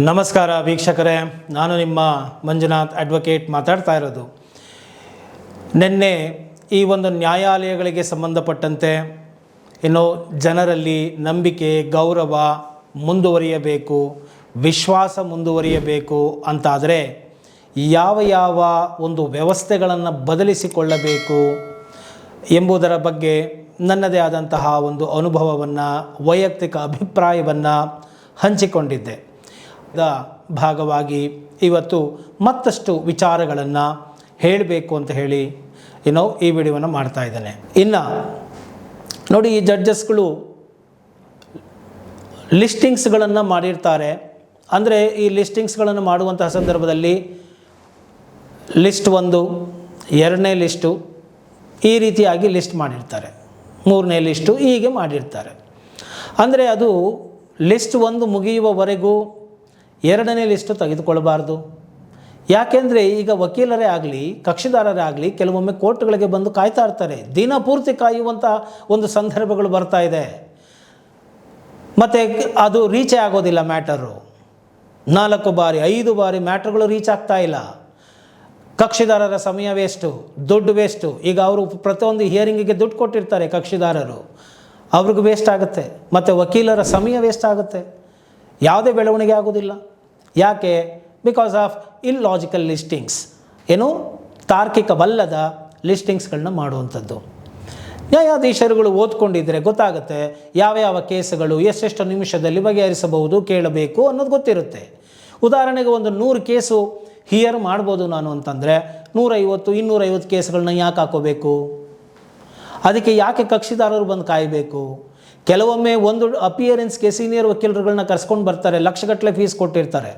ನಮಸ್ಕಾರ ವೀಕ್ಷಕರೇ, ನಾನು ನಿಮ್ಮ ಮಂಜುನಾಥ್ ಅಡ್ವೊಕೇಟ್ ಮಾತಾಡ್ತಾ ಇರೋದು. ನಿನ್ನೆ ಈ ಒಂದು ನ್ಯಾಯಾಲಯಗಳಿಗೆ ಸಂಬಂಧಪಟ್ಟಂತೆ ಜನರಲ್ಲಿ ನಂಬಿಕೆ, ಗೌರವ ಮುಂದುವರಿಯಬೇಕು, ವಿಶ್ವಾಸ ಮುಂದುವರಿಯಬೇಕು ಅಂತಾದರೆ ಯಾವ ಒಂದು ವ್ಯವಸ್ಥೆಗಳನ್ನು ಬದಲಿಸಿಕೊಳ್ಳಬೇಕು ಎಂಬುದರ ಬಗ್ಗೆ ನನ್ನದೇ ಆದಂತಹ ಒಂದು ಅನುಭವವನ್ನು, ವೈಯಕ್ತಿಕ ಅಭಿಪ್ರಾಯವನ್ನು ಹಂಚಿಕೊಂಡಿದ್ದೆ. ಭಾಗವಾಗಿ ಇವತ್ತು ಮತ್ತಷ್ಟು ವಿಚಾರಗಳನ್ನು ಹೇಳಬೇಕು ಅಂತ ಹೇಳಿ ಈ ವಿಡಿಯೋವನ್ನು ಮಾಡ್ತಾ ಇದ್ದೇನೆ. ಇನ್ನು ನೋಡಿ, ಈ ಜಡ್ಜಸ್ಗಳು ಲಿಸ್ಟಿಂಗ್ಸ್ಗಳನ್ನು ಮಾಡಿರ್ತಾರೆ. ಅಂದರೆ ಈ ಲಿಸ್ಟಿಂಗ್ಸ್ಗಳನ್ನು ಮಾಡುವಂತಹ ಸಂದರ್ಭದಲ್ಲಿ ಲಿಸ್ಟ್ 1, 2ನೇ ಲಿಸ್ಟು ಈ ರೀತಿಯಾಗಿ ಲಿಸ್ಟ್ ಮಾಡಿರ್ತಾರೆ, 3ನೇ ಲಿಸ್ಟು ಹೀಗೆ ಮಾಡಿರ್ತಾರೆ. ಅಂದರೆ ಅದು ಲಿಸ್ಟ್ 1 ಮುಗಿಯುವವರೆಗೂ 2ನೇ ಲಿಸ್ಟು ತೆಗೆದುಕೊಳ್ಳಬಾರ್ದು. ಯಾಕೆಂದರೆ ಈಗ ವಕೀಲರೇ ಆಗಲಿ, ಕಕ್ಷಿದಾರರೇ ಆಗಲಿ ಕೆಲವೊಮ್ಮೆ ಕೋರ್ಟ್ಗಳಿಗೆ ಬಂದು ಕಾಯ್ತಾ ಇರ್ತಾರೆ. ದಿನ ಪೂರ್ತಿ ಕಾಯುವಂಥ ಒಂದು ಸಂದರ್ಭಗಳು ಬರ್ತಾ ಇದೆ. ಮತ್ತು ಅದು ರೀಚೇ ಆಗೋದಿಲ್ಲ ಮ್ಯಾಟರು. 4 ಬಾರಿ 5 ಬಾರಿ ಮ್ಯಾಟ್ರ್ಗಳು ರೀಚ್ ಆಗ್ತಾ ಇಲ್ಲ. ಕಕ್ಷಿದಾರರ ಸಮಯ ವೇಸ್ಟು, ದುಡ್ಡು ವೇಸ್ಟು. ಈಗ ಅವರು ಪ್ರತಿಯೊಂದು ಹಿಯರಿಂಗಿಗೆ ದುಡ್ಡು ಕೊಟ್ಟಿರ್ತಾರೆ ಕಕ್ಷಿದಾರರು, ಅವ್ರಿಗೂ ವೇಸ್ಟ್ ಆಗುತ್ತೆ. ಮತ್ತು ವಕೀಲರ ಸಮಯ ವೇಸ್ಟ್ ಆಗುತ್ತೆ, ಯಾವುದೇ ಬೆಳವಣಿಗೆ ಆಗೋದಿಲ್ಲ. ಯಾಕೆ? ಬಿಕಾಸ್ ಆಫ್ ಇಲ್ಲಾಜಿಕಲ್ ಲಿಸ್ಟಿಂಗ್ಸ್, ತಾರ್ಕಿಕವಲ್ಲದ ಲಿಸ್ಟಿಂಗ್ಸ್ಗಳನ್ನ ಮಾಡುವಂಥದ್ದು. ನ್ಯಾಯಾಧೀಶರುಗಳು ಓದ್ಕೊಂಡಿದ್ದರೆ ಗೊತ್ತಾಗುತ್ತೆ ಯಾವ ಕೇಸುಗಳು ಎಷ್ಟೆಷ್ಟು ನಿಮಿಷದಲ್ಲಿ ಬಗೆಹರಿಸಬಹುದು, ಕೇಳಬೇಕು ಅನ್ನೋದು ಗೊತ್ತಿರುತ್ತೆ. ಉದಾಹರಣೆಗೆ ಒಂದು 100 ಕೇಸು ಹಿಯರ್ ಮಾಡ್ಬೋದು ನಾನು ಅಂತಂದರೆ 150, 250 ಕೇಸುಗಳನ್ನ ಯಾಕೆ ಹಾಕೋಬೇಕು? ಅದಕ್ಕೆ ಯಾಕೆ ಕಕ್ಷಿದಾರರು ಬಂದು ಕಾಯಬೇಕು? ಕೆಲವೊಮ್ಮೆ ಒಂದು ಅಪಿಯರೆನ್ಸ್ಗೆ ಸೀನಿಯರ್ ವಕೀಲರುಗಳನ್ನ ಕರ್ಸ್ಕೊಂಡು ಬರ್ತಾರೆ, ಲಕ್ಷಗಟ್ಟಲೆ ಫೀಸ್ ಕೊಟ್ಟಿರ್ತಾರೆ.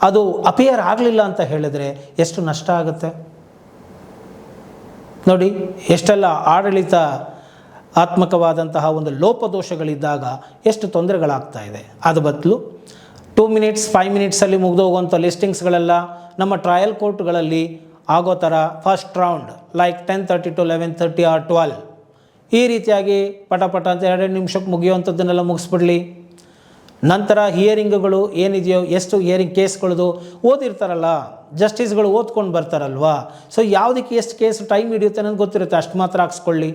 ಅದು ಅಪಿಯರ್ ಆಗಲಿಲ್ಲ ಅಂತ ಹೇಳಿದರೆ ಎಷ್ಟು ನಷ್ಟ ಆಗುತ್ತೆ ನೋಡಿ. ಎಷ್ಟೆಲ್ಲ ಆಡಳಿತ ಆತ್ಮಕವಾದಂತಹ ಒಂದು ಲೋಪದೋಷಗಳಿದ್ದಾಗ ಎಷ್ಟು ತೊಂದರೆಗಳಾಗ್ತಾ ಇದೆ. ಅದು ಬದಲು 2 ಮಿನಿಟ್ಸ್ 5 ಮಿನಿಟ್ಸಲ್ಲಿ ಮುಗಿದೋಗುವಂಥ ಲಿಸ್ಟಿಂಗ್ಸ್ಗಳೆಲ್ಲ ನಮ್ಮ ಟ್ರಯಲ್ ಕೋರ್ಟ್ಗಳಲ್ಲಿ ಆಗೋ ಥರ first round like 10:30 to 11:30 or 12 ಈ ರೀತಿಯಾಗಿ ಪಟ ಅಂತ 2 ನಿಮಿಷಕ್ಕೆ ಮುಗಿಯುವಂಥದ್ದನ್ನೆಲ್ಲ ಮುಗಿಸ್ಬಿಡಲಿ. ನಂತರ ಹಿಯರಿಂಗ್ಗಳು ಏನಿದೆಯೋ, ಎಷ್ಟು ಹಿಯರಿಂಗ್ ಕೇಸ್ಗಳದು ಓದಿರ್ತಾರಲ್ಲ ಜಸ್ಟಿಸ್ಗಳು, ಓದ್ಕೊಂಡು ಬರ್ತಾರಲ್ವ. ಸೊ ಯಾವುದಕ್ಕೆ ಎಷ್ಟು ಕೇಸ್ ಟೈಮ್ ಹಿಡಿಯುತ್ತೆ ಅನ್ನೋದು ಗೊತ್ತಿರುತ್ತೆ, ಅಷ್ಟು ಮಾತ್ರ ಹಾಕ್ಸ್ಕೊಳ್ಳಿ.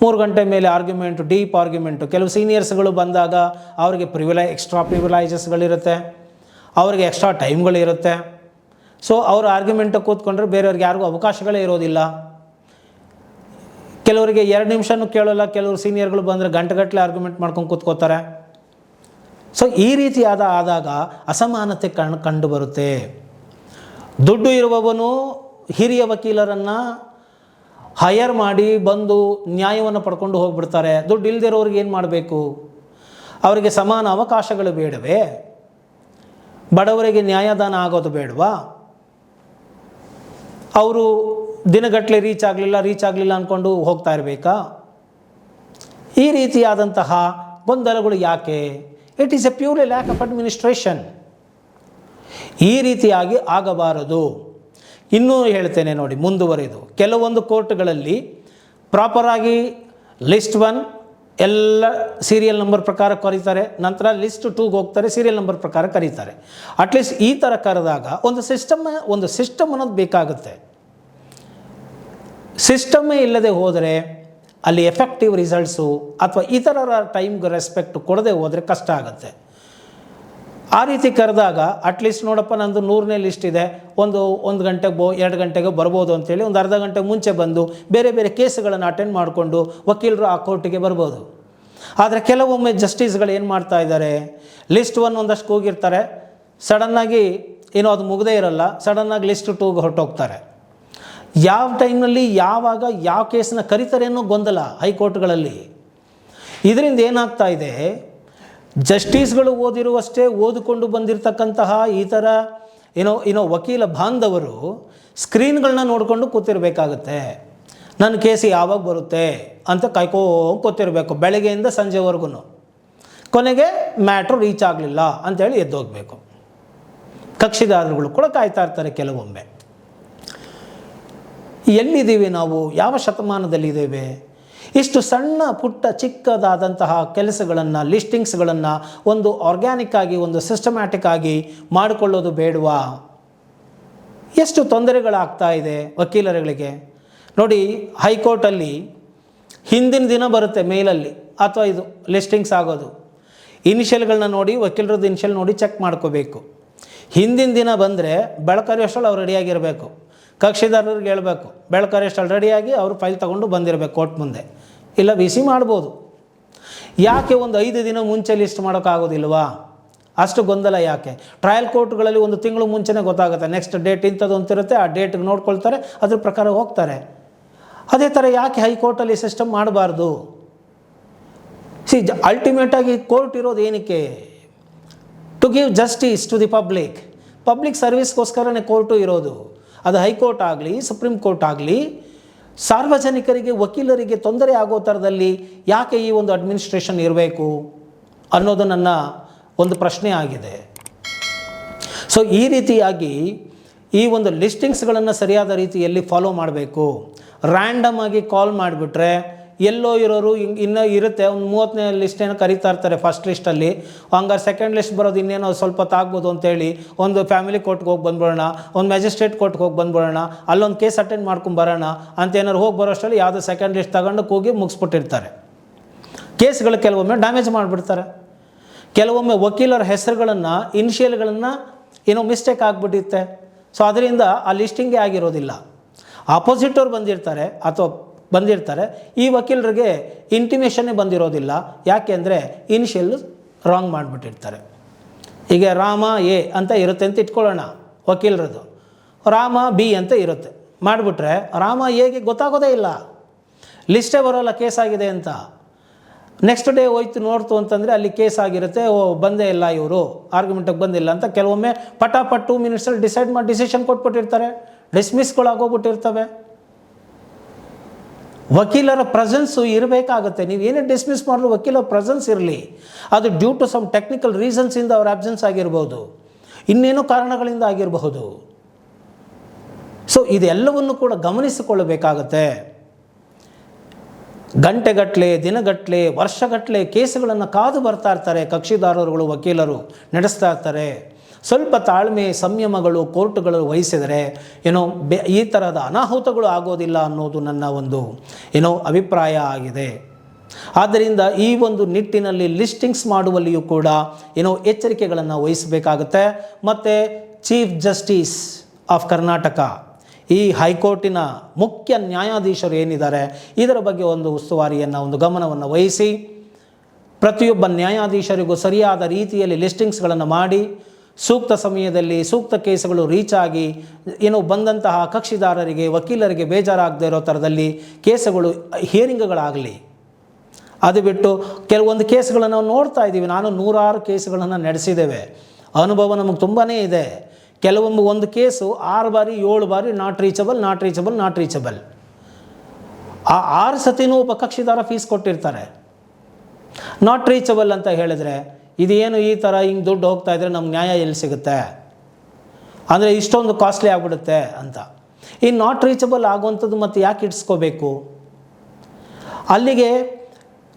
3 ಗಂಟೆ ಮೇಲೆ ಆರ್ಗ್ಯುಮೆಂಟು, ಡೀಪ್ ಆರ್ಗ್ಯುಮೆಂಟು. ಕೆಲವು ಸೀನಿಯರ್ಸ್ಗಳು ಬಂದಾಗ ಅವರಿಗೆ ಎಕ್ಸ್ಟ್ರಾ ಪ್ರಿವಿಲೈಜಸ್ಗಳಿರುತ್ತೆ, ಅವರಿಗೆ ಎಕ್ಸ್ಟ್ರಾ ಟೈಮ್ಗಳಿರುತ್ತೆ. ಸೊ ಅವರು ಆರ್ಗ್ಯುಮೆಂಟು ಕೂತ್ಕೊಂಡ್ರೆ ಬೇರೆಯವ್ರಿಗೆ ಯಾರಿಗೂ ಅವಕಾಶಗಳೇ ಇರೋದಿಲ್ಲ. ಕೆಲವರಿಗೆ 2 ನಿಮಿಷನೂ ಕೇಳೋಲ್ಲ, ಕೆಲವರು ಸೀನಿಯರ್ಗಳು ಬಂದರೆ ಗಂಟೆಗಟ್ಟಲೆ ಆರ್ಗ್ಯುಮೆಂಟ್ ಮಾಡ್ಕೊಂಡು ಕೂತ್ಕೋತಾರೆ. ಸೊ ಈ ರೀತಿ ಆದಾಗ ಅಸಮಾನತೆ ಕಂಡು ಬರುತ್ತೆ. ದುಡ್ಡು ಇರುವವನು ಹಿರಿಯ ವಕೀಲರನ್ನು ಹೈಯರ್ ಮಾಡಿ ಬಂದು ನ್ಯಾಯವನ್ನು ಪಡ್ಕೊಂಡು ಹೋಗ್ಬಿಡ್ತಾರೆ. ದುಡ್ಡು ಇಲ್ಲದಿರೋರಿಗೆ ಏನು ಮಾಡಬೇಕು? ಅವರಿಗೆ ಸಮಾನ ಅವಕಾಶಗಳು ಬೇಡವೇ? ಬಡವರಿಗೆ ನ್ಯಾಯದಾನ ಆಗೋದು ಬೇಡವಾ? ಅವರು ದಿನಗಟ್ಟಲೆ ರೀಚ್ ಆಗಲಿಲ್ಲ ಅಂದ್ಕೊಂಡು ಹೋಗ್ತಾ ಇರಬೇಕಾ? ಈ ರೀತಿಯಾದಂತಹ ಗೊಂದಲಗಳು ಯಾಕೆ? It is A purely lack of administration. ಈ ರೀತಿಯಾಗಿ ಆಗಬಾರದು. ಇನ್ನೂ ಹೇಳ್ತೇನೆ ನೋಡಿ, ಮುಂದುವರೆದು ಕೆಲವೊಂದು ಕೋರ್ಟ್ಗಳಲ್ಲಿ ಪ್ರಾಪರಾಗಿ ಲಿಸ್ಟ್ 1 ಎಲ್ಲ ಸೀರಿಯಲ್ ನಂಬರ್ ಪ್ರಕಾರ ಕರೀತಾರೆ, ನಂತರ ಲಿಸ್ಟ್ 2ಗೆ ಹೋಗ್ತಾರೆ, ಸೀರಿಯಲ್ ನಂಬರ್ ಪ್ರಕಾರ ಕರೀತಾರೆ. ಅಟ್ಲೀಸ್ಟ್ ಈ ಥರ ಕರೆದಾಗ ಒಂದು ಸಿಸ್ಟಮ್ ಅನ್ನೋದು ಬೇಕಾಗುತ್ತೆ. ಸಿಸ್ಟಮ್ಮೇ ಇಲ್ಲದೆ ಹೋದರೆ ಅಲ್ಲಿ ಎಫೆಕ್ಟಿವ್ ರಿಸಲ್ಟ್ಸು ಅಥವಾ ಇತರರ ಟೈಮ್ಗೆ ರೆಸ್ಪೆಕ್ಟ್ ಕೊಡದೆ ಹೋದರೆ ಕಷ್ಟ ಆಗುತ್ತೆ. ಆ ರೀತಿ ಕರೆದಾಗ ಅಟ್ಲೀಸ್ಟ್ ನೋಡಪ್ಪ, ನಂದು 100ನೇ ಲಿಸ್ಟ್ ಇದೆ, ಒಂದು ಗಂಟೆಗೆ 2 ಗಂಟೆಗೆ ಬರ್ಬೋದು ಅಂತೇಳಿ ಒಂದು ಅರ್ಧ ಗಂಟೆ ಮುಂಚೆ ಬಂದು ಬೇರೆ ಕೇಸುಗಳನ್ನು ಅಟೆಂಡ್ ಮಾಡಿಕೊಂಡು ವಕೀಲರು ಆ ಕೋರ್ಟಿಗೆ ಬರ್ಬೋದು. ಆದರೆ ಕೆಲವೊಮ್ಮೆ ಜಸ್ಟಿಸ್ಗಳು ಏನು ಮಾಡ್ತಾ ಇದ್ದಾರೆ, ಲಿಸ್ಟ್ 1 ಒಂದಷ್ಟು ಕೂಗಿರ್ತಾರೆ, ಸಡನ್ನಾಗಿ ಅದು ಮುಗದೇ ಇರಲ್ಲ, ಸಡನ್ನಾಗಿ ಲಿಸ್ಟ್ 2ಗೆ ಹೊರಟೋಗ್ತಾರೆ. ಯಾವ ಟೈಮ್ನಲ್ಲಿ ಯಾವಾಗ ಯಾವ ಕೇಸನ್ನ ಕರೀತಾರೆ ಅನ್ನೋ ಗೊಂದಲ ಹೈಕೋರ್ಟ್ಗಳಲ್ಲಿ. ಇದರಿಂದ ಏನಾಗ್ತಾ ಇದೆ, ಜಸ್ಟಿಸ್ಗಳು ಓದಿಕೊಂಡು ಬಂದಿರತಕ್ಕಂತಹ ಈ ಥರ ವಕೀಲ ಬಾಂಧವರು ಸ್ಕ್ರೀನ್ಗಳನ್ನ ನೋಡಿಕೊಂಡು ಕೂತಿರ್ಬೇಕಾಗತ್ತೆ. ನನ್ನ ಕೇಸ್ ಯಾವಾಗ ಬರುತ್ತೆ ಅಂತ ಕೂತಿರಬೇಕು ಬೆಳಗ್ಗೆಯಿಂದ ಸಂಜೆವರೆಗೂ. ಕೊನೆಗೆ ಮ್ಯಾಟ್ರು ರೀಚ್ ಆಗಲಿಲ್ಲ ಅಂಥೇಳಿ ಎದ್ದೋಗಬೇಕು. ಕಕ್ಷಿದಾರರುಗಳು ಕೂಡ ಕಾಯ್ತಾ ಇರ್ತಾರೆ ಕೆಲವೊಮ್ಮೆ. ಎಲ್ಲಿದ್ದೀವಿ ನಾವು? ಯಾವ ಶತಮಾನದಲ್ಲಿದ್ದೇವೆ? ಇಷ್ಟು ಸಣ್ಣ ಪುಟ್ಟ ಚಿಕ್ಕದಾದಂತಹ ಕೆಲಸಗಳನ್ನು, ಲಿಸ್ಟಿಂಗ್ಸ್ಗಳನ್ನು ಒಂದು ಆರ್ಗ್ಯಾನಿಕ್ ಆಗಿ, ಒಂದು ಸಿಸ್ಟಮ್ಯಾಟಿಕ್ ಆಗಿ ಮಾಡಿಕೊಳ್ಳೋದು ಬೇಡವಾ? ಎಷ್ಟು ತೊಂದರೆಗಳಾಗ್ತಾ ಇದೆ ವಕೀಲರುಗಳಿಗೆ ನೋಡಿ. ಹೈಕೋರ್ಟಲ್ಲಿ ಹಿಂದಿನ ದಿನ ಬರುತ್ತೆ ಮೇಲಲ್ಲಿ, ಅಥವಾ ಇದು ಲಿಸ್ಟಿಂಗ್ಸ್ ಆಗೋದು, ಇನಿಷಿಯಲ್ಗಳನ್ನ ನೋಡಿ, ವಕೀಲರದ್ದು ಇನಿಷಿಯಲ್ ನೋಡಿ ಚೆಕ್ ಮಾಡ್ಕೋಬೇಕು. ಹಿಂದಿನ ದಿನ ಬಂದರೆ ಬೆಳಕರಿಯಷ್ಟರಲ್ಲಿ ಅವ್ರು ರೆಡಿಯಾಗಿರಬೇಕು. ಕಕ್ಷಿದಾರರಿಗೆ ಹೇಳಬೇಕು, ಬೆಳಕರಿಯಷ್ಟರಲ್ಲಿ ರೆಡಿಯಾಗಿ ಅವರು ಫೈಲ್ ತೊಗೊಂಡು ಬಂದಿರಬೇಕು ಕೋರ್ಟ್ ಮುಂದೆ. ಇಲ್ಲ ವಿ ಸಿ ಮಾಡ್ಬೋದು. ಯಾಕೆ ಒಂದು 5 ದಿನ ಮುಂಚೆ ಲಿಸ್ಟ್ ಮಾಡೋಕ್ಕಾಗೋದಿಲ್ವಾ? ಅಷ್ಟು ಗೊಂದಲ ಯಾಕೆ? ಟ್ರಯಲ್ ಕೋರ್ಟ್ಗಳಲ್ಲಿ 1 ತಿಂಗಳು ಮುಂಚೆನೇ ಗೊತ್ತಾಗುತ್ತೆ, ನೆಕ್ಸ್ಟ್ ಡೇಟ್ ಇಂಥದ್ದು ಅಂತಿರುತ್ತೆ, ಆ ಡೇಟ್ಗೆ ನೋಡ್ಕೊಳ್ತಾರೆ, ಅದ್ರ ಪ್ರಕಾರ ಹೋಗ್ತಾರೆ. ಅದೇ ಥರ ಯಾಕೆ ಹೈಕೋರ್ಟಲ್ಲಿ ಸಿಸ್ಟಮ್ ಮಾಡಬಾರ್ದು? ಅಲ್ಟಿಮೇಟಾಗಿ ಕೋರ್ಟ್ ಇರೋದು ಏನಕ್ಕೆ? To give justice to the public ಸರ್ವಿಸ್ಗೋಸ್ಕರನೇ ಕೋರ್ಟು ಇರೋದು. ಅದು ಹೈಕೋರ್ಟ್ ಆಗಲಿ, ಸುಪ್ರೀಂ ಕೋರ್ಟ್ ಆಗಲಿ, ಸಾರ್ವಜನಿಕರಿಗೆ, ವಕೀಲರಿಗೆ ತೊಂದರೆ ಆಗೋ ಥರದಲ್ಲಿ ಯಾಕೆ ಈ ಒಂದು ಅಡ್ಮಿನಿಸ್ಟ್ರೇಷನ್ ಇರಬೇಕು ಅನ್ನೋದು ನನ್ನ ಒಂದು ಪ್ರಶ್ನೆ ಆಗಿದೆ. ಸೊ ಈ ರೀತಿಯಾಗಿ ಈ ಒಂದು ಲಿಸ್ಟಿಂಗ್ಸ್ಗಳನ್ನು ಸರಿಯಾದ ರೀತಿಯಲ್ಲಿ ಫಾಲೋ ಮಾಡಬೇಕು. ರ್ಯಾಂಡಮ್ ಆಗಿ ಕಾಲ್ ಮಾಡಿಬಿಟ್ರೆ ಎಲ್ಲೋ ಇರೋರು ಇನ್ನೂ ಇರುತ್ತೆ, ಒಂದು 30ನೇ ಲಿಸ್ಟ್ ಏನೋ ಕರೀತಾ ಇರ್ತಾರೆ ಫಸ್ಟ್ ಲಿಸ್ಟಲ್ಲಿ, ಹಂಗಾರೆ ಸೆಕೆಂಡ್ ಲಿಸ್ಟ್ ಬರೋದು ಇನ್ನೇನೋ ಸ್ವಲ್ಪ ತಾಗ್ಬೋದು ಅಂತೇಳಿ ಒಂದು ಫ್ಯಾಮಿಲಿ ಕೋರ್ಟ್ಗೆ ಹೋಗಿ ಬಂದ್ಬಿಡೋಣ, ಒಂದು ಮ್ಯಾಜಿಸ್ಟ್ರೇಟ್ ಕೋರ್ಟ್ಗೆ ಹೋಗಿ ಬಂದ್ಬಿಡೋಣ, ಅಲ್ಲೊಂದು ಕೇಸ್ ಅಟೆಂಡ್ ಮಾಡ್ಕೊಂಬರೋಣ ಅಂತ ಏನಾದ್ರು ಹೋಗಿ ಬರೋಷ್ಟರಲ್ಲಿ ಯಾವುದೋ ಸೆಕೆಂಡ್ ಲಿಸ್ಟ್ ತಗೊಂಡು ಹೋಗಿ ಮುಗಿಸ್ಬಿಟ್ಟಿರ್ತಾರೆ. ಕೇಸ್ಗಳು ಕೆಲವೊಮ್ಮೆ ಡ್ಯಾಮೇಜ್ ಮಾಡಿಬಿಡ್ತಾರೆ. ಕೆಲವೊಮ್ಮೆ ವಕೀಲರ ಹೆಸರುಗಳನ್ನು, ಇನಿಷಿಯಲ್ಗಳನ್ನು ಏನೋ ಮಿಸ್ಟೇಕ್ ಆಗಿಬಿಟ್ಟಿರುತ್ತೆ. ಸೊ ಅದರಿಂದ ಆ ಲಿಸ್ಟಿಂಗೇ ಆಗಿರೋದಿಲ್ಲ. ಆಪೋಸಿಟವ್ರು ಬಂದಿರ್ತಾರೆ, ಈ ವಕೀಲರಿಗೆ ಇಂಟಿಮೇಷನ್ನೇ ಬಂದಿರೋದಿಲ್ಲ. ಯಾಕೆ ಅಂದರೆ ಇನಿಷಿಯಲ್ ರಾಂಗ್ ಮಾಡಿಬಿಟ್ಟಿರ್ತಾರೆ. ಈಗ ರಾಮ ಎ ಅಂತ ಇರುತ್ತೆ ಅಂತ ಇಟ್ಕೊಳ್ಳೋಣ, ವಕೀಲರದು ರಾಮ ಬಿ ಅಂತ ಇರುತ್ತೆ. ಮಾಡಿಬಿಟ್ರೆ ರಾಮ ಎಗೆ ಗೊತ್ತಾಗೋದೇ ಇಲ್ಲ, ಲಿಸ್ಟೇ ಬರೋಲ್ಲ ಕೇಸ್ ಆಗಿದೆ ಅಂತ. ನೆಕ್ಸ್ಟ್ ಡೇ ಹೋಯ್ತು ನೋಡ್ತು ಅಂತಂದರೆ ಅಲ್ಲಿ ಕೇಸ್ ಆಗಿರುತ್ತೆ, ಬಂದೇ ಇಲ್ಲ, ಇವರು ಆರ್ಗ್ಯುಮೆಂಟಿಗೆ ಬಂದಿಲ್ಲ ಅಂತ ಕೆಲವೊಮ್ಮೆ ಪಟಾಪಟ್ 2 ಮಿನಿಟ್ಸಲ್ಲಿ ಡಿಸಿಷನ್ ಕೊಟ್ಬಿಟ್ಟಿರ್ತಾರೆ, ಡಿಸ್ಮಿಸ್ಗಳಾಗೋಗ್ಬಿಟ್ಟಿರ್ತವೆ. ವಕೀಲರ ಪ್ರೆಸೆನ್ಸು ಇರಬೇಕಾಗುತ್ತೆ. ನೀವು ಏನೇ ಡಿಸ್ಮಿಸ್ ಮಾಡಲು ವಕೀಲರ ಪ್ರೆಸೆನ್ಸ್ ಇರಲಿ. ಅದು ಡ್ಯೂ ಟು ಸಮ್ ಟೆಕ್ನಿಕಲ್ ರೀಸನ್ಸಿಂದ ಅವ್ರ ಆಬ್ಸೆನ್ಸ್ ಆಗಿರ್ಬೋದು, ಇನ್ನೇನೋ ಕಾರಣಗಳಿಂದ ಆಗಿರಬಹುದು. ಸೊ ಇದೆಲ್ಲವನ್ನು ಕೂಡ ಗಮನಿಸಿಕೊಳ್ಳಬೇಕಾಗತ್ತೆ. ಗಂಟೆಗಟ್ಟಲೆ, ದಿನಗಟ್ಟಲೆ, ವರ್ಷಗಟ್ಟಲೆ ಕೇಸುಗಳನ್ನು ಕಾದು ಬರ್ತಾ ಇರ್ತಾರೆ ಕಕ್ಷಿದಾರರುಗಳು, ವಕೀಲರು ನಡೆಸ್ತಾ ಇರ್ತಾರೆ. ಸ್ವಲ್ಪ ತಾಳ್ಮೆ, ಸಂಯಮಗಳು ಕೋರ್ಟ್ಗಳು ವಹಿಸಿದರೆ ಈ ಥರದ ಅನಾಹುತಗಳು ಆಗೋದಿಲ್ಲ ಅನ್ನೋದು ನನ್ನ ಒಂದು ಅಭಿಪ್ರಾಯ ಆಗಿದೆ. ಆದ್ದರಿಂದ ಈ ಒಂದು ನಿಟ್ಟಿನಲ್ಲಿ ಲಿಸ್ಟಿಂಗ್ಸ್ ಮಾಡುವಲ್ಲಿಯೂ ಕೂಡ ಎಚ್ಚರಿಕೆಗಳನ್ನು ವಹಿಸಬೇಕಾಗುತ್ತೆ. ಮತ್ತು ಚೀಫ್ ಜಸ್ಟಿಸ್ ಆಫ್ ಕರ್ನಾಟಕ, ಈ ಹೈಕೋರ್ಟಿನ ಮುಖ್ಯ ನ್ಯಾಯಾಧೀಶರು ಏನಿದ್ದಾರೆ, ಇದರ ಬಗ್ಗೆ ಒಂದು ಉಸ್ತುವಾರಿಯನ್ನು, ಒಂದು ಗಮನವನ್ನು ವಹಿಸಿ ಪ್ರತಿಯೊಬ್ಬ ನ್ಯಾಯಾಧೀಶರಿಗೂ ಸರಿಯಾದ ರೀತಿಯಲ್ಲಿ ಲಿಸ್ಟಿಂಗ್ಸ್ಗಳನ್ನು ಮಾಡಿ, ಸೂಕ್ತ ಸಮಯದಲ್ಲಿ ಸೂಕ್ತ ಕೇಸುಗಳು ರೀಚ್ ಆಗಿ ಬಂದಂತಹ ಕಕ್ಷಿದಾರರಿಗೆ, ವಕೀಲರಿಗೆ ಬೇಜಾರಾಗದೇ ಇರೋ ಥರದಲ್ಲಿ ಕೇಸುಗಳು ಹಿಯರಿಂಗ್ಗಳಾಗಲಿ. ಅದು ಬಿಟ್ಟು ಕೆಲವೊಂದು ಕೇಸುಗಳನ್ನು ನಾವು ನೋಡ್ತಾ ಇದ್ದೀವಿ. ನಾನು 100 ಕೇಸುಗಳನ್ನು ನಡೆಸಿದ್ದೇವೆ, ಅನುಭವ ನಮಗೆ ತುಂಬಾ ಇದೆ. ಕೆಲವೊಮ್ಮೆ ಒಂದು ಕೇಸು 6 ಬಾರಿ 7 ಬಾರಿ ನಾಟ್ ರೀಚಬಲ್. ಆ 6 ಸತಿನೂ ಒಬ್ಬ ಕಕ್ಷಿದಾರ ಫೀಸ್ ಕೊಟ್ಟಿರ್ತಾರೆ. ನಾಟ್ ರೀಚಬಲ್ ಅಂತ ಹೇಳಿದರೆ ಇದೇನು ಈ ಥರ ಹಿಂಗೆ ದುಡ್ಡು ಹೋಗ್ತಾ ಇದ್ದರೆ ನಮ್ಗೆ ನ್ಯಾಯ ಎಲ್ಲಿ ಸಿಗುತ್ತೆ, ಅಂದರೆ ಇಷ್ಟೊಂದು ಕಾಸ್ಟ್ಲಿ ಆಗಿಬಿಡುತ್ತೆ ಅಂತ. ಈ ನಾಟ್ ರೀಚಬಲ್ ಆಗುವಂಥದ್ದು ಮತ್ತು ಯಾಕೆ ಇಡ್ಸ್ಕೋಬೇಕು? ಅಲ್ಲಿಗೆ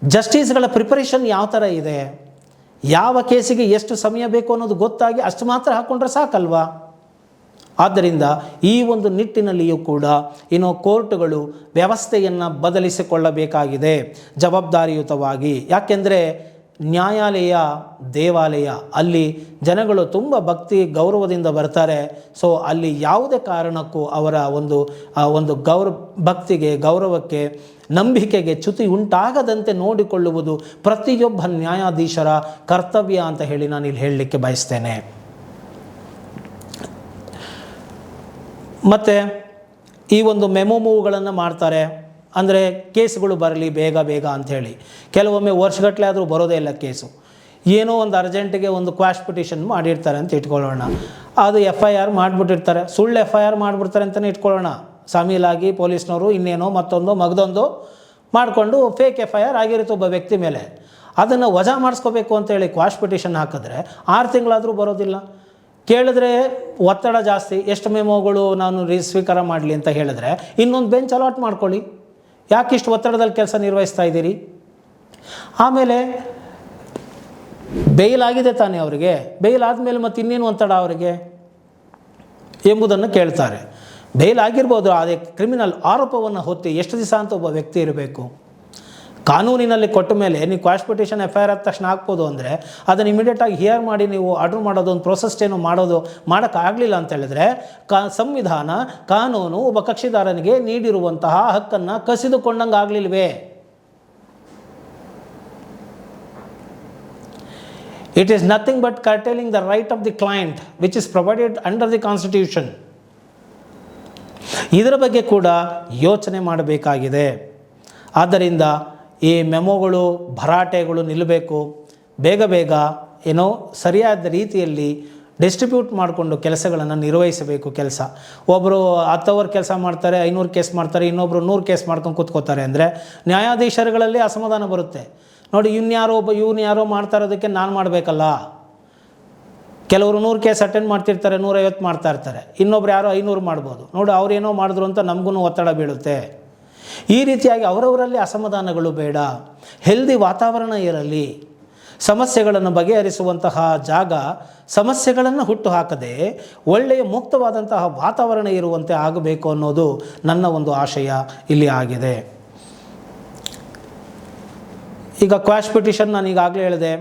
ಜಸ್ಟಿಸ್ಗಳ ಪ್ರಿಪರೇಷನ್ ಯಾವ ಥರ ಇದೆ, ಯಾವ ಕೇಸಿಗೆ ಎಷ್ಟು ಸಮಯ ಬೇಕು ಅನ್ನೋದು ಗೊತ್ತಾಗಿ ಅಷ್ಟು ಮಾತ್ರ ಹಾಕ್ಕೊಂಡ್ರೆ ಸಾಕಲ್ವಾ? ಆದ್ದರಿಂದ ಈ ಒಂದು ನಿಟ್ಟಿನಲ್ಲಿಯೂ ಕೂಡ ಕೋರ್ಟ್ಗಳು ವ್ಯವಸ್ಥೆಯನ್ನು ಬದಲಿಸಿಕೊಳ್ಳಬೇಕಾಗಿದೆ ಜವಾಬ್ದಾರಿಯುತವಾಗಿ. ಯಾಕೆಂದರೆ ನ್ಯಾಯಾಲಯ ದೇವಾಲಯ, ಅಲ್ಲಿ ಜನಗಳು ತುಂಬ ಭಕ್ತಿ ಗೌರವದಿಂದ ಬರ್ತಾರೆ. ಸೊ ಅಲ್ಲಿ ಯಾವುದೇ ಕಾರಣಕ್ಕೂ ಅವರ ಒಂದು ಭಕ್ತಿಗೆ, ಗೌರವಕ್ಕೆ, ನಂಬಿಕೆಗೆ ಚ್ಯುತಿ ಉಂಟಾಗದಂತೆ ನೋಡಿಕೊಳ್ಳುವುದು ಪ್ರತಿಯೊಬ್ಬ ನ್ಯಾಯಾಧೀಶರ ಕರ್ತವ್ಯ ಅಂತ ಹೇಳಿ ನಾನು ಇಲ್ಲಿ ಹೇಳಲಿಕ್ಕೆ ಬಯಸ್ತೇನೆ. ಮತ್ತು ಈ ಒಂದು ಮೆಮೊ ಮೂವ್ಗಳನ್ನು ಮಾಡ್ತಾರೆ, ಅಂದರೆ ಕೇಸುಗಳು ಬರಲಿ ಬೇಗ ಅಂಥೇಳಿ. ಕೆಲವೊಮ್ಮೆ ವರ್ಷಗಟ್ಟಲೆ ಆದರೂ ಬರೋದೇ ಇಲ್ಲ ಕೇಸು. ಏನೋ ಒಂದು ಅರ್ಜೆಂಟಿಗೆ ಒಂದು ಕ್ವಾಶ್ ಪಿಟಿಷನ್ ಮಾಡಿರ್ತಾರೆ ಅಂತ ಇಟ್ಕೊಳ್ಳೋಣ, ಅದು FIR ಮಾಡಿಬಿಟ್ಟಿರ್ತಾರೆ, ಸುಳ್ಳು FIR ಮಾಡಿಬಿಡ್ತಾರೆ ಅಂತಲೇ ಇಟ್ಕೊಳ್ಳೋಣ. ಸಾಮೀಲಾಗಿ ಪೊಲೀಸ್ನವರು ಇನ್ನೇನೋ ಮತ್ತೊಂದು ಮಗದೊಂದು ಮಾಡಿಕೊಂಡು ಫೇಕ್ FIR ಆಗಿರುತ್ತೆ ಒಬ್ಬ ವ್ಯಕ್ತಿ ಮೇಲೆ. ಅದನ್ನು ವಜಾ ಮಾಡಿಸ್ಕೋಬೇಕು ಅಂತೇಳಿ ಕ್ವಾಶ್ ಪಿಟಿಷನ್ ಹಾಕಿದ್ರೆ 6 ತಿಂಗಳಾದರೂ ಬರೋದಿಲ್ಲ. ಕೇಳಿದ್ರೆ ಒತ್ತಡ ಜಾಸ್ತಿ, ಎಷ್ಟು ಮೆಮೋಗಳು ನಾನು ಸ್ವೀಕಾರ ಮಾಡಲಿ ಅಂತ ಹೇಳಿದ್ರೆ ಇನ್ನೊಂದು ಬೆಂಚ್ ಅಲಾಟ್ ಮಾಡ್ಕೊಳ್ಳಿ, ಯಾಕಿಷ್ಟು ಒತ್ತಡದಲ್ಲಿ ಕೆಲಸ ನಿರ್ವಹಿಸ್ತಾ ಇದ್ದೀರಿ? ಆಮೇಲೆ ಬೇಲ್ ಆಗಿದೆ ತಾನೇ ಅವರಿಗೆ, ಬೇಲ್ ಆದಮೇಲೆ ಮತ್ತೆ ಇನ್ನೇನು ಒತ್ತಡ ಅವರಿಗೆ ಎಂಬುದನ್ನು ಕೇಳ್ತಾರೆ. ಬೇಲ್ ಆಗಿರ್ಬೋದು, ಅದೇ ಕ್ರಿಮಿನಲ್ ಆರೋಪವನ್ನು ಹೊತ್ತಿ ಎಷ್ಟು ದಿವಸ ಅಂತ ಒಬ್ಬ ವ್ಯಕ್ತಿ ಇರಬೇಕು? ಕಾನೂನಿನಲ್ಲಿ ಕೊಟ್ಟ ಮೇಲೆ ನೀವು ಕ್ವಾಶ್ ಪಿಟಿಷನ್ FIR ಆದ ತಕ್ಷಣ ಹಾಕ್ಬೋದು ಅಂದರೆ ಅದನ್ನು ಇಮಿಡಿಯೇಟಾಗಿ ಹಿಯರ್ ಮಾಡಿ ನೀವು ಆರ್ಡ್ರ್ ಮಾಡೋದು, ಒಂದು ಪ್ರೊಸೆಸ್ ಏನು ಮಾಡೋಕ್ಕಾಗಲಿಲ್ಲ ಅಂತ ಹೇಳಿದ್ರೆ ಸಂವಿಧಾನ, ಕಾನೂನು ಒಬ್ಬ ಕಕ್ಷಿದಾರನಿಗೆ ನೀಡಿರುವಂತಹ ಹಕ್ಕನ್ನು ಕಸಿದುಕೊಂಡಂಗೆ ಆಗಲಿಲ್ವೇ? It is nothing but curtailing the right of the client which is provided under the Constitution. ಇದರ ಬಗ್ಗೆ ಕೂಡ ಯೋಚನೆ ಮಾಡಬೇಕಾಗಿದೆ. ಆದ್ದರಿಂದ ಈ ಮೆಮೊಗಳು, ಭರಾಟೆಗಳು ನಿಲ್ಲಬೇಕು. ಬೇಗ ಬೇಗ ಏನೋ ಸರಿಯಾದ ರೀತಿಯಲ್ಲಿ ಡಿಸ್ಟ್ರಿಬ್ಯೂಟ್ ಮಾಡಿಕೊಂಡು ಕೆಲಸಗಳನ್ನು ನಿರ್ವಹಿಸಬೇಕು. ಒಬ್ಬರು 10 ಅವರ್ ಕೆಲಸ ಮಾಡ್ತಾರೆ, 500 ಕೇಸ್ ಮಾಡ್ತಾರೆ, ಇನ್ನೊಬ್ಬರು 100 ಕೇಸ್ ಮಾಡ್ಕೊಂಡು ಕೂತ್ಕೋತಾರೆ ಅಂದರೆ ನ್ಯಾಯಾಧೀಶರುಗಳಲ್ಲಿ ಅಸಮಾಧಾನ ಬರುತ್ತೆ. ನೋಡಿ, ಇವನು ಯಾರೋ ಮಾಡ್ತಾ ಇರೋದಕ್ಕೆ ನಾನು ಮಾಡಬೇಕಲ್ಲ. ಕೆಲವರು 100 ಕೇಸ್ ಅಟೆಂಡ್ ಮಾಡ್ತಿರ್ತಾರೆ, 150 ಮಾಡ್ತಾ ಇರ್ತಾರೆ, ಇನ್ನೊಬ್ರು ಯಾರೋ 500 ಮಾಡ್ಬೋದು. ನೋಡಿ, ಅವ್ರೇನೋ ಮಾಡಿದ್ರು ಅಂತ ನಮಗೂ ಒತ್ತಡ ಬೀಳುತ್ತೆ. ಈ ರೀತಿಯಾಗಿ ಅವರವರಲ್ಲಿ ಅಸಮಾಧಾನಗಳು ಬೇಡ. ಹೆಲ್ದಿ ವಾತಾವರಣ ಇರಲಿ. ಸಮಸ್ಯೆಗಳನ್ನು ಬಗೆಹರಿಸುವಂತಹ ಜಾಗ ಸಮಸ್ಯೆಗಳನ್ನು ಹುಟ್ಟು ಹಾಕದೆ ಒಳ್ಳೆಯ ಮುಕ್ತವಾದಂತಹ ವಾತಾವರಣ ಇರುವಂತೆ ಆಗಬೇಕು ಅನ್ನೋದು ನನ್ನ ಒಂದು ಆಶಯ ಇಲ್ಲಿ ಆಗಿದೆ. ಈಗ ಕ್ವಾಶ್ ಪಿಟಿಷನ್ ನಾನು ಈಗಾಗಲೇ ಹೇಳಿದೆ,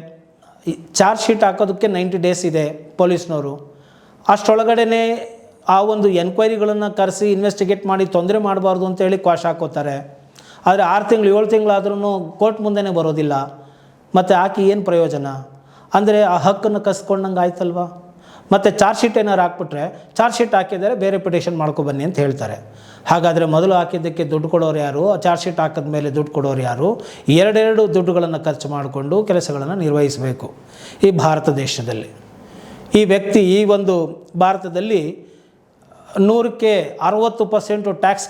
ಚಾರ್ಜ್ ಶೀಟ್ ಹಾಕೋದಕ್ಕೆ 90 ಡೇಸ್ ಇದೆ ಪೊಲೀಸ್ನವರು. ಅಷ್ಟರೊಳಗಡೆ ಆ ಒಂದು ಎನ್ಕ್ವೈರಿಗಳನ್ನು ಕರೆಸಿ ಇನ್ವೆಸ್ಟಿಗೇಟ್ ಮಾಡಿ ತೊಂದರೆ ಮಾಡಬಾರ್ದು ಅಂತೇಳಿ ಕ್ವಾಶ್ ಹಾಕೋತಾರೆ. ಆದರೆ 6 ತಿಂಗಳು 7 ತಿಂಗಳಾದ್ರೂ ಕೋರ್ಟ್ ಮುಂದೆನೇ ಬರೋದಿಲ್ಲ. ಮತ್ತು ಹಾಕಿ ಏನು ಪ್ರಯೋಜನ? ಅಂದರೆ ಆ ಹಕ್ಕನ್ನು ಕಸ್ಕೊಂಡಂಗೆ ಆಯ್ತಲ್ವ. ಮತ್ತು ಚಾರ್ಜ್ ಶೀಟ್ ಏನಾರು ಹಾಕ್ಬಿಟ್ರೆ, ಚಾರ್ಜ್ ಶೀಟ್ ಹಾಕಿದರೆ ಬೇರೆ ಪಿಟಿಷನ್ ಮಾಡ್ಕೊಬನ್ನಿ ಅಂತ ಹೇಳ್ತಾರೆ. ಹಾಗಾದರೆ ಮೊದಲು ಹಾಕಿದ್ದಕ್ಕೆ ದುಡ್ಡು ಕೊಡೋರು ಯಾರು? ಚಾರ್ಜ್ ಶೀಟ್ ಹಾಕಿದ ಮೇಲೆ ದುಡ್ಡು ಕೊಡೋರು ಯಾರು? ಎರಡೆರಡು ದುಡ್ಡುಗಳನ್ನು ಖರ್ಚು ಮಾಡಿಕೊಂಡು ಕೆಲಸಗಳನ್ನು ನಿರ್ವಹಿಸಬೇಕು ಈ ಭಾರತ ದೇಶದಲ್ಲಿ. ಈ ವ್ಯಕ್ತಿ ಈ ಒಂದು ಭಾರತದಲ್ಲಿ 100ಕ್ಕೆ 60% ಟ್ಯಾಕ್ಸ್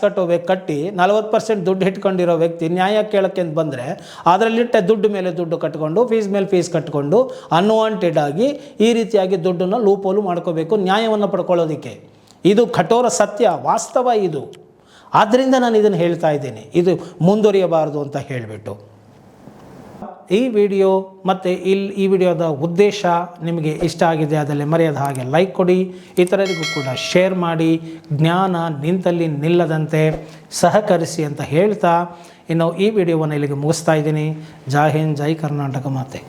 ಕಟ್ಟಿ 40% ದುಡ್ಡು ಇಟ್ಕೊಂಡಿರೋ ವ್ಯಕ್ತಿ ನ್ಯಾಯ ಕೇಳೋಕ್ಕೆ ಅಂತ ಬಂದರೆ ಅದರಲ್ಲಿಟ್ಟೆ ದುಡ್ಡು ಮೇಲೆ ದುಡ್ಡು ಕಟ್ಕೊಂಡು, ಫೀಸ್ ಮೇಲೆ ಫೀಸ್ ಕಟ್ಕೊಂಡು ಅನ್ವಾಂಟೆಡ್ ಆಗಿ ಈ ರೀತಿಯಾಗಿ ದುಡ್ಡನ್ನು ಲೂಪೋಲು ಮಾಡ್ಕೋಬೇಕು ನ್ಯಾಯವನ್ನು ಪಡ್ಕೊಳ್ಳೋದಕ್ಕೆ. ಇದು ಕಠೋರ ಸತ್ಯ, ವಾಸ್ತವ ಇದು. ಆದ್ದರಿಂದ ನಾನು ಇದನ್ನು ಹೇಳ್ತಾ ಇದ್ದೀನಿ, ಇದು ಮುಂದುವರಿಯಬಾರದು ಅಂತ ಹೇಳಿಬಿಟ್ಟು. ಈ ವಿಡಿಯೋ ಮತ್ತು ಈ ವಿಡಿಯೋದ ಉದ್ದೇಶ ನಿಮಗೆ ಇಷ್ಟ ಆಗಿದೆ ಅದರಲ್ಲಿ ಮರೆಯದ ಹಾಗೆ ಲೈಕ್ ಕೊಡಿ, ಇತರರಿಗೂ ಕೂಡ ಶೇರ್ ಮಾಡಿ, ಜ್ಞಾನ ನಿಂತಲ್ಲಿ ನಿಲ್ಲದಂತೆ ಸಹಕರಿಸಿ ಅಂತ ಹೇಳ್ತಾ ಇನ್ನು ಈ ವಿಡಿಯೋವನ್ನು ಇಲ್ಲಿಗೆ ಮುಗಿಸ್ತಾ ಇದ್ದೀನಿ. ಜೈ ಹಿಂದ್, ಜೈ ಕರ್ನಾಟಕ ಮಾತೆ.